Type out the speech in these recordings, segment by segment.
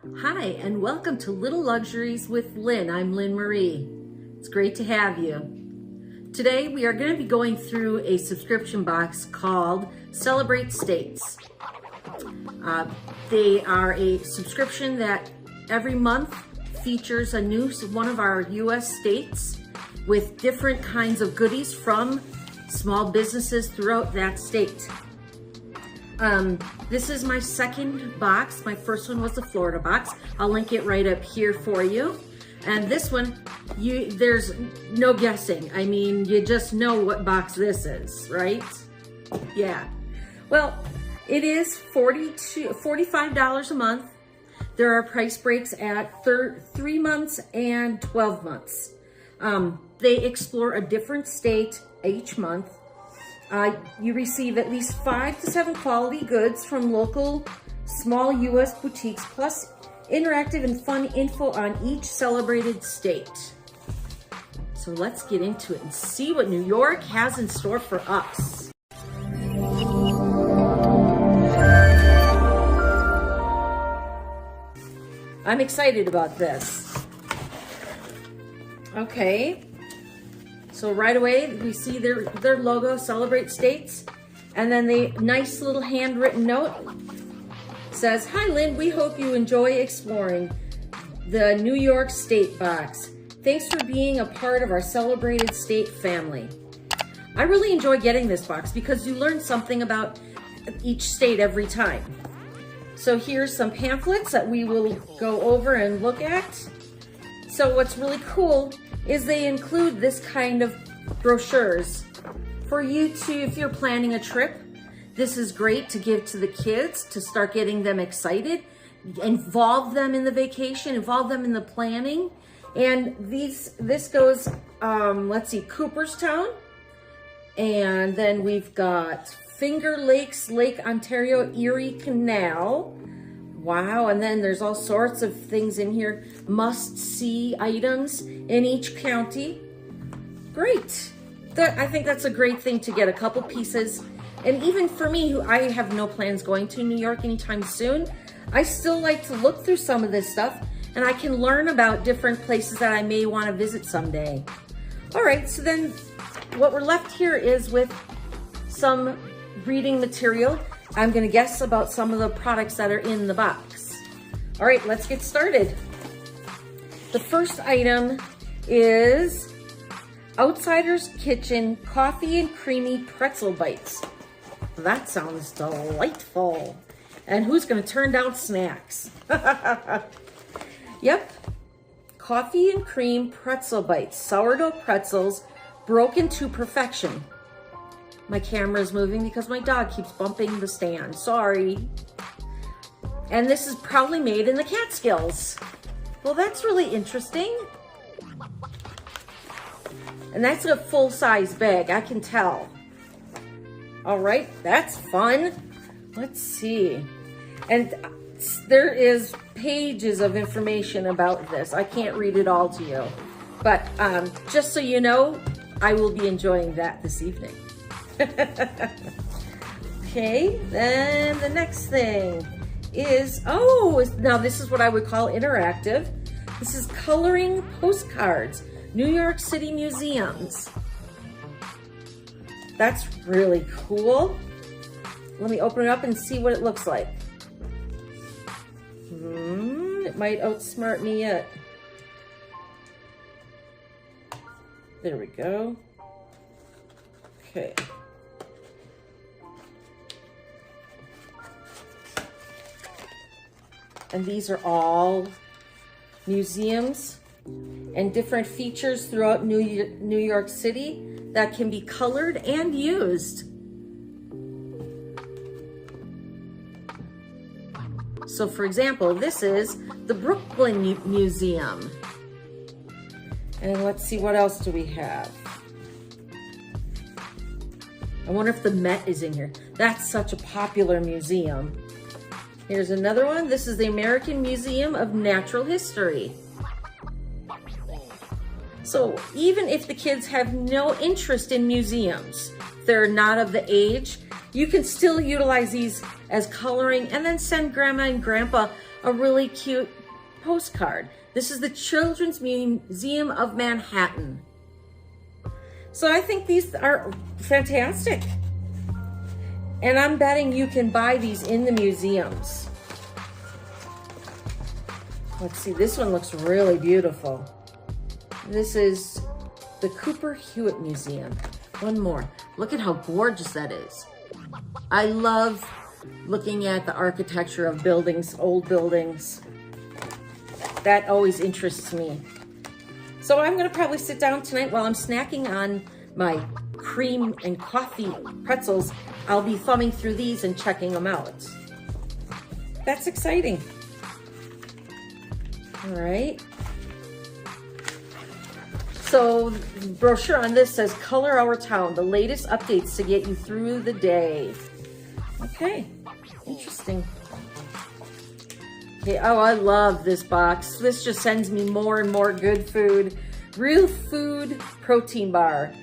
Hi, and welcome to Little Luxuries with Lynn. I'm Lynn Marie. It's great to have you. Today we are going to be going through a subscription box called Celebrate States. They are a subscription that every month features a new one of our U.S. states with different kinds of goodies from small businesses throughout that state. This is my second box. My first one was the Florida box. I'll link it right up here for you. And this one, there's no guessing. I mean, you just know what box this is, right? Yeah. Well, it is $45 a month. There are price breaks at 3 months and 12 months. They explore a different state each month. You receive at least 5 to 7 quality goods from local small U.S. boutiques, plus interactive and fun info on each celebrated state. So let's get into it and see what New York has in store for us. I'm excited about this. Okay. So right away, we see their logo, Celebrate States, and then the nice little handwritten note says, "Hi Lynn, we hope you enjoy exploring the New York State box. Thanks for being a part of our celebrated state family." I really enjoy getting this box because you learn something about each state every time. So here's some pamphlets that we will go over and look at. So what's really cool is they include this kind of brochures for you to, if you're planning a trip, this is great to give to the kids to start getting them excited, involve them in the vacation, involve them in the planning. And this goes, let's see, Cooperstown, and then we've got Finger Lakes, Lake Ontario, Erie Canal. Wow, and then there's all sorts of things in here, must-see items in each county. Great. I think that's a great thing to get a couple pieces. And even for me, who I have no plans going to New York anytime soon, I still like to look through some of this stuff, and I can learn about different places that I may want to visit someday. All right, so then what we're left here is with some reading material. I'm going to guess about some of the products that are in the box. All right, let's get started. The first item is Outsider's Kitchen Coffee and Creamy Pretzel Bites. That sounds delightful. And who's going to turn down snacks? Yep. Coffee and cream pretzel bites. Sourdough pretzels broken to perfection. My camera is moving because my dog keeps bumping the stand. Sorry. And this is proudly made in the Catskills. Well, that's really interesting. And that's a full-size bag, I can tell. All right, that's fun. Let's see. And there is pages of information about this. I can't read it all to you. But just so you know, I will be enjoying that this evening. Okay, then the next thing is, now this is what I would call interactive. This is coloring postcards, New York City museums. That's really cool. Let me open it up and see what it looks like. It might outsmart me yet. There we go. Okay. And these are all museums and different features throughout New York City that can be colored and used. So for example, this is the Brooklyn Museum. And let's see, what else do we have? I wonder if the Met is in here. That's such a popular museum. Here's another one. This is the American Museum of Natural History. So even if the kids have no interest in museums, they're not of the age, you can still utilize these as coloring and then send grandma and grandpa a really cute postcard. This is the Children's Museum of Manhattan. So I think these are fantastic. And I'm betting you can buy these in the museums. Let's see, this one looks really beautiful. This is the Cooper Hewitt Museum. One more. Look at how gorgeous that is. I love looking at the architecture of buildings, old buildings. That always interests me. So I'm gonna probably sit down tonight while I'm snacking on my cream and coffee pretzels. I'll be thumbing through these and checking them out. That's exciting. All right. So the brochure on this says, color our town, the latest updates to get you through the day. Okay, interesting. Okay, oh, I love this box. This just sends me more and more good food. Real food protein bar,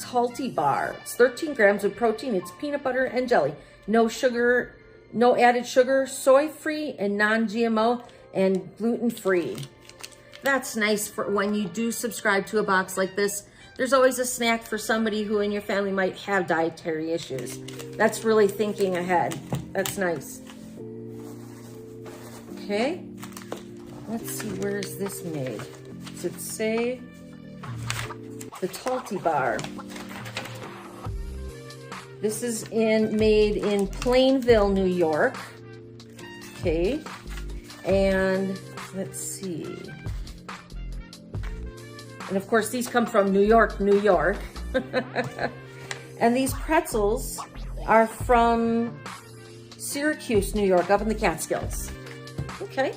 Talty bar. It's 13 grams of protein. It's peanut butter and jelly. No sugar, no added sugar, soy-free and non-GMO and gluten-free. That's nice for when you do subscribe to a box like this. There's always a snack for somebody who in your family might have dietary issues. That's really thinking ahead. That's nice. Okay, let's see, where is this made? Does it say the Talty bar? This is made in Plainville, New York. Okay, and let's see. And of course, these come from New York, New York. And these pretzels are from Syracuse, New York, up in the Catskills. Okay.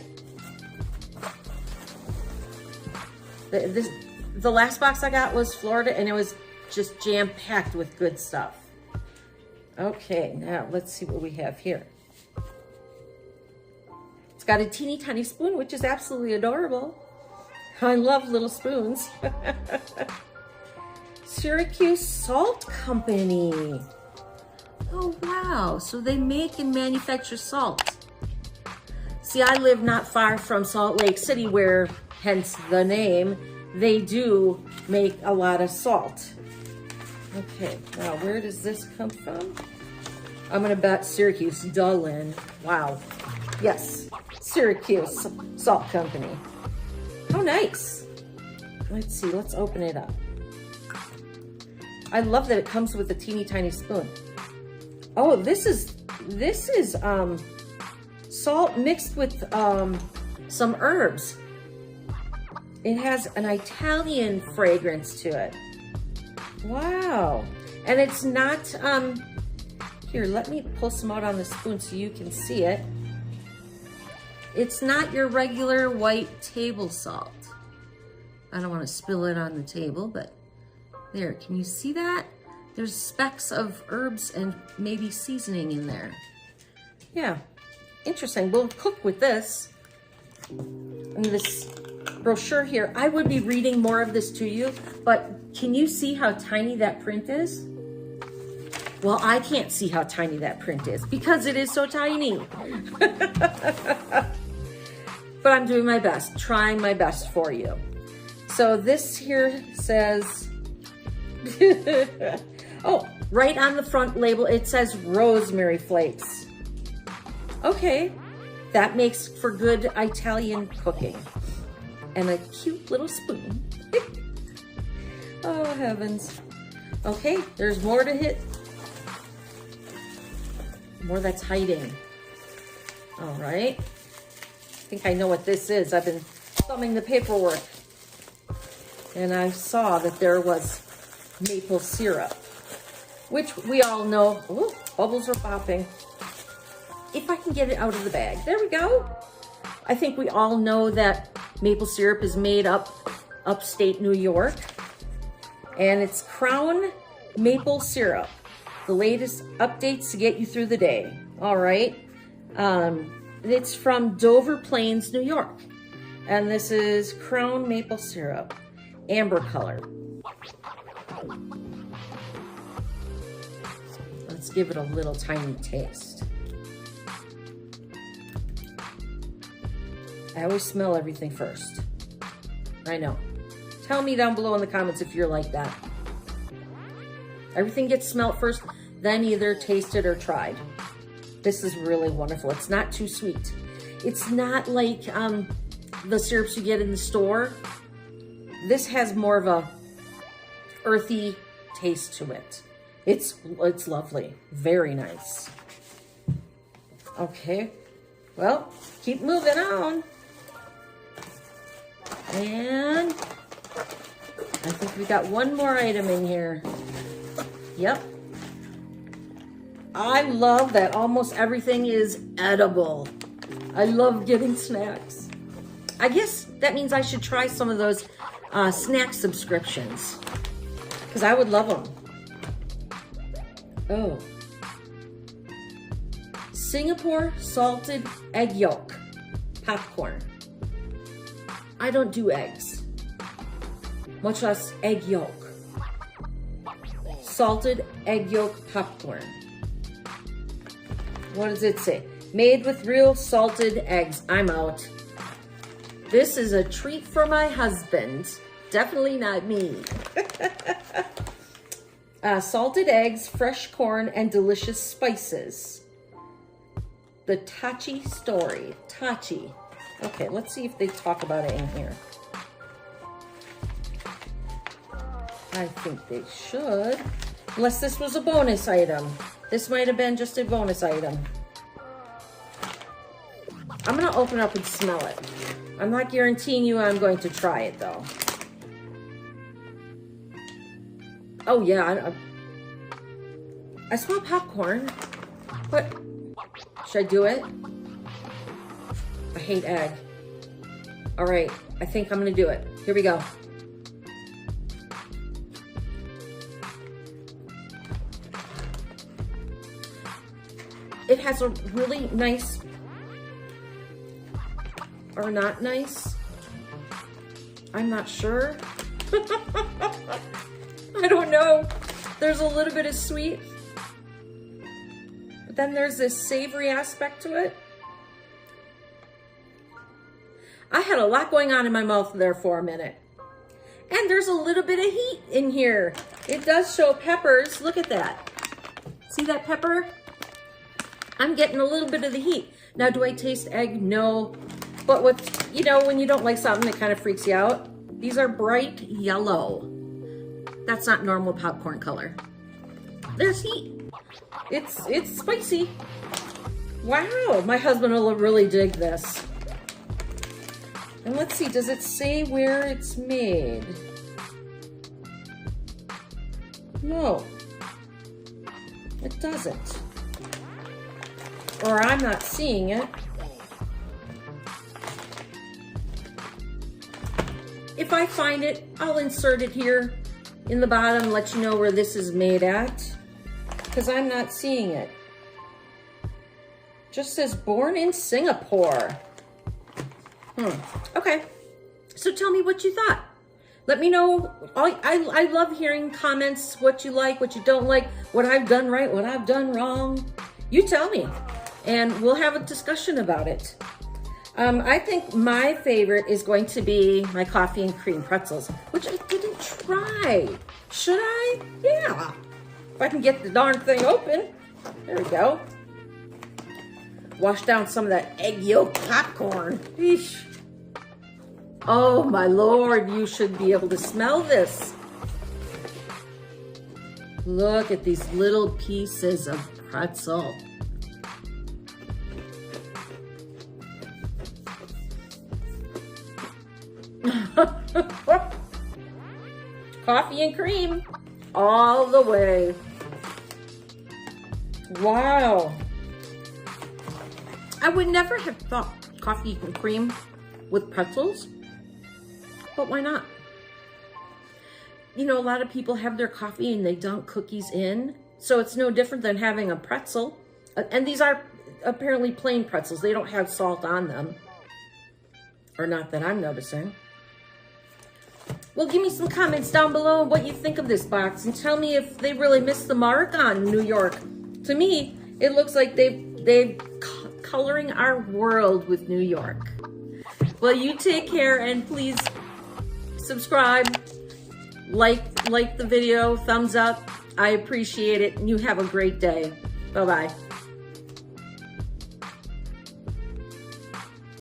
The last box I got was Florida, and it was just jam-packed with good stuff. Okay, now let's see what we have here. It's got a teeny tiny spoon, which is absolutely adorable. I love little spoons. Syracuse Salt Company. Oh, wow. So they make and manufacture salt. See, I live not far from Salt Lake City, where, hence the name, they do make a lot of salt. Okay, now where does this come from? I'm gonna bet Syracuse, duh, Lynn. Wow. Yes, Syracuse Salt Company. How nice. Let's see, let's open it up. I love that it comes with a teeny tiny spoon. Oh, this is salt mixed with some herbs. It has an Italian fragrance to it. Wow. And it's not, here, let me pull some out on the spoon so you can see it. It's not your regular white table salt. I don't want to spill it on the table, but there, can you see that? There's specks of herbs and maybe seasoning in there. Yeah, interesting. We'll cook with this. And this brochure here, I would be reading more of this to you, but can you see how tiny that print is? Well, I can't see how tiny that print is because it is so tiny. But I'm doing my best, trying my best for you. So this here says, oh, right on the front label, it says rosemary flakes. Okay, that makes for good Italian cooking. And a cute little spoon. Oh, heavens. Okay, there's more to hit. More that's hiding. All right. I think I know what this is. I've been thumbing the paperwork. And I saw that there was maple syrup, which we all know. Ooh, bubbles are popping. If I can get it out of the bag. There we go. I think we all know that maple syrup is made upstate New York. And it's Crown Maple Syrup. The latest updates to get you through the day. All right. It's from Dover Plains, New York. And this is Crown Maple Syrup, amber color. Let's give it a little tiny taste. I always smell everything first. I know. Tell me down below in the comments if you're like that. Everything gets smelled first, then either tasted or tried. This is really wonderful. It's not too sweet. It's not like the syrups you get in the store. This has more of a earthy taste to it. It's lovely. Very nice. Okay. Well, keep moving on. And I think we got one more item in here. Yep. I love that almost everything is edible. I love getting snacks. I guess that means I should try some of those snack subscriptions because I would love them. Oh. Singapore salted egg yolk popcorn. I don't do eggs, much less egg yolk. Salted egg yolk popcorn. What does it say? Made with real salted eggs. I'm out. This is a treat for my husband. Definitely not me. Salted eggs, fresh corn, and delicious spices. The Tachi story. Tachi. Okay, let's see if they talk about it in here. I think they should. Unless this was a bonus item. This might have been just a bonus item. I'm going to open up and smell it. I'm not guaranteeing you I'm going to try it, though. Oh, yeah. I smell popcorn. But should I do it? I hate egg. All right. I think I'm going to do it. Here we go. It has a really nice, or not nice, I'm not sure. I don't know. There's a little bit of sweet, but then there's this savory aspect to it. I had a lot going on in my mouth there for a minute. And there's a little bit of heat in here. It does show peppers. Look at that. See that pepper? I'm getting a little bit of the heat. Now, do I taste egg? No. But with, you know, when you don't like something, it kind of freaks you out. These are bright yellow. That's not normal popcorn color. There's heat. It's spicy. Wow, my husband will really dig this. And let's see, does it say where it's made? No, it doesn't. Or I'm not seeing it. If I find it, I'll insert it here in the bottom and let you know where this is made at, because I'm not seeing it. Just says born in Singapore. Okay, so tell me what you thought. Let me know. I love hearing comments, what you like, what you don't like, what I've done right, what I've done wrong. You tell me, and we'll have a discussion about it. I think my favorite is going to be my coffee and cream pretzels, which I didn't try. Should I? Yeah. If I can get the darn thing open. There we go. Wash down some of that egg yolk popcorn. Eesh. Oh my Lord, you should be able to smell this. Look at these little pieces of pretzel. Coffee and cream all the way. Wow. I would never have thought coffee and cream with pretzels, but why not? You know, a lot of people have their coffee and they dunk cookies in, so it's no different than having a pretzel. And these are apparently plain pretzels. They don't have salt on them, or not that I'm noticing. Well, give me some comments down below what you think of this box, and tell me if they really missed the mark on New York. To me, it looks like they've coloring our world with New York. Well, you take care, and please subscribe, like the video, thumbs up. I appreciate it. You have a great day. Bye-bye.